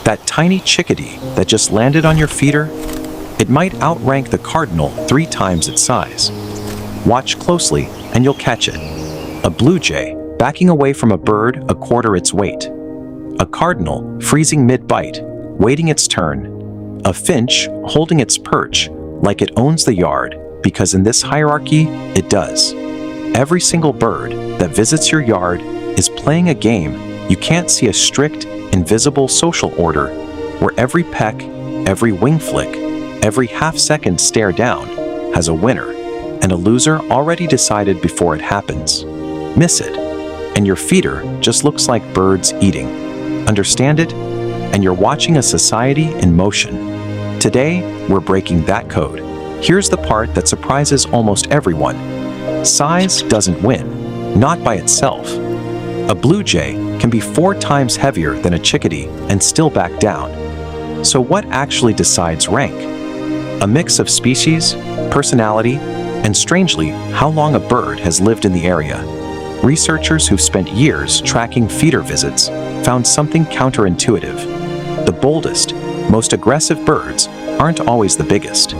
That tiny chickadee that just landed on your feeder, it might outrank the cardinal 3 times its size. Watch closely and you'll catch it. A blue jay backing away from a bird a quarter its weight. A cardinal freezing mid-bite, waiting its turn. A finch holding its perch like it owns the yard, because in this hierarchy, it does. Every single bird that visits your yard is playing a game. You can't see a strict, invisible social order where every peck, every wing flick, every half-second stare down has a winner and a loser already decided before it happens. Miss it, and your feeder just looks like birds eating. Understand it, and you're watching a society in motion. Today, we're breaking that code. Here's the part that surprises almost everyone. Size doesn't win, not by itself. A blue jay can be 4 times heavier than a chickadee and still back down. So what actually decides rank? A mix of species, personality, and strangely, how long a bird has lived in the area. Researchers who've spent years tracking feeder visits found something counterintuitive. The boldest, most aggressive birds aren't always the biggest.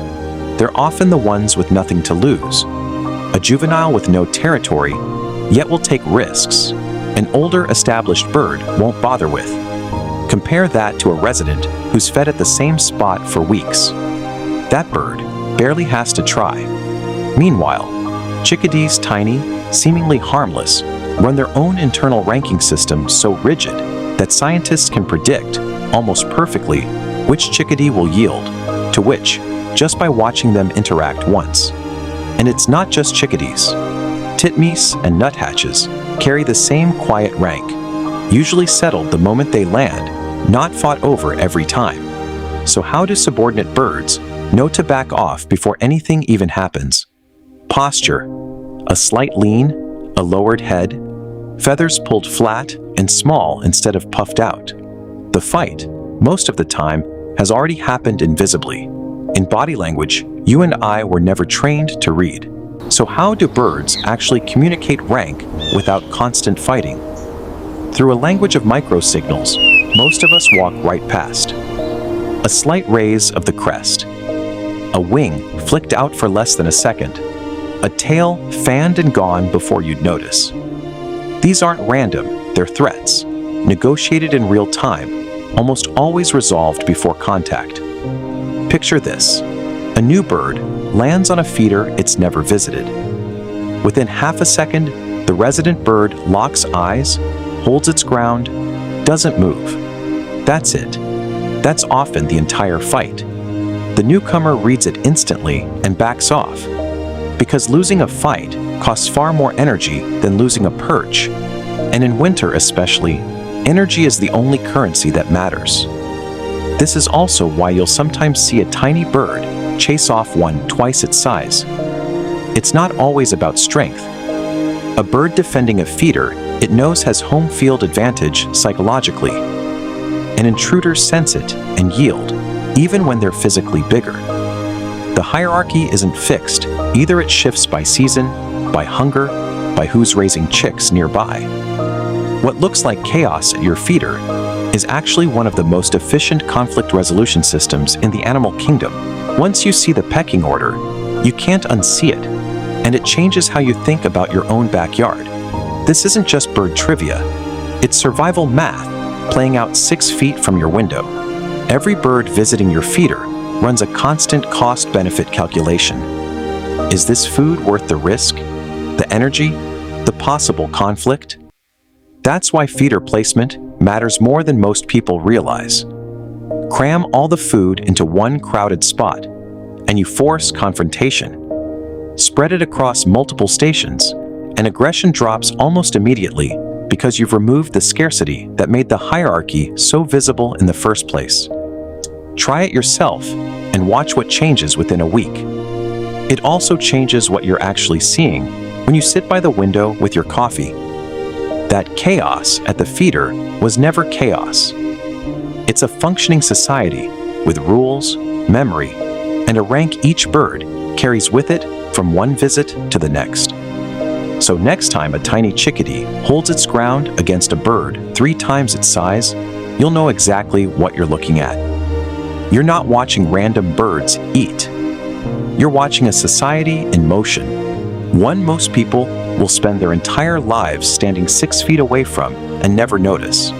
They're often the ones with nothing to lose. A juvenile with no territory, yet will take risks. An older established bird won't bother with. Compare that to a resident who's fed at the same spot for weeks. That bird barely has to try. Meanwhile, chickadees, tiny, seemingly harmless, run their own internal ranking system so rigid that scientists can predict, almost perfectly, which chickadee will yield to which, just by watching them interact once. And it's not just chickadees. Titmice and nuthatches carry the same quiet rank, usually settled the moment they land, not fought over every time. So how do subordinate birds know to back off before anything even happens? Posture. A slight lean, a lowered head, feathers pulled flat and small instead of puffed out. The fight, most of the time, has already happened invisibly. In body language, you and I were never trained to read. So how do birds actually communicate rank without constant fighting? Through a language of microsignals, most of us walk right past. A slight raise of the crest. A wing flicked out for less than a second. A tail fanned and gone before you'd notice. These aren't random, they're threats, negotiated in real time, almost always resolved before contact. Picture this. A new bird lands on a feeder it's never visited. Within half a second, the resident bird locks eyes, holds its ground, doesn't move. That's it. That's often the entire fight. The newcomer reads it instantly and backs off, because losing a fight costs far more energy than losing a perch, and in winter especially, energy is the only currency that matters. This is also why you'll sometimes see a tiny bird chase off one twice its size. It's not always about strength. A bird defending a feeder it knows has home field advantage psychologically. And intruders sense it and yield, even when they're physically bigger. The hierarchy isn't fixed. Either it shifts by season, by hunger, by who's raising chicks nearby. What looks like chaos at your feeder is actually one of the most efficient conflict resolution systems in the animal kingdom. Once you see the pecking order, you can't unsee it, and it changes how you think about your own backyard. This isn't just bird trivia. It's survival math playing out 6 feet from your window. Every bird visiting your feeder runs a constant cost-benefit calculation. Is this food worth the risk, the energy, the possible conflict? That's why feeder placement matters more than most people realize. Cram all the food into one crowded spot, and you force confrontation. Spread it across multiple stations, and aggression drops almost immediately because you've removed the scarcity that made the hierarchy so visible in the first place. Try it yourself and watch what changes within a week. It also changes what you're actually seeing when you sit by the window with your coffee. That chaos at the feeder was never chaos. It's a functioning society with rules, memory, and a rank each bird carries with it from one visit to the next. So next time a tiny chickadee holds its ground against a bird 3 times its size, you'll know exactly what you're looking at. You're not watching random birds eat. You're watching a society in motion, one most people will spend their entire lives standing 6 feet away from and never notice.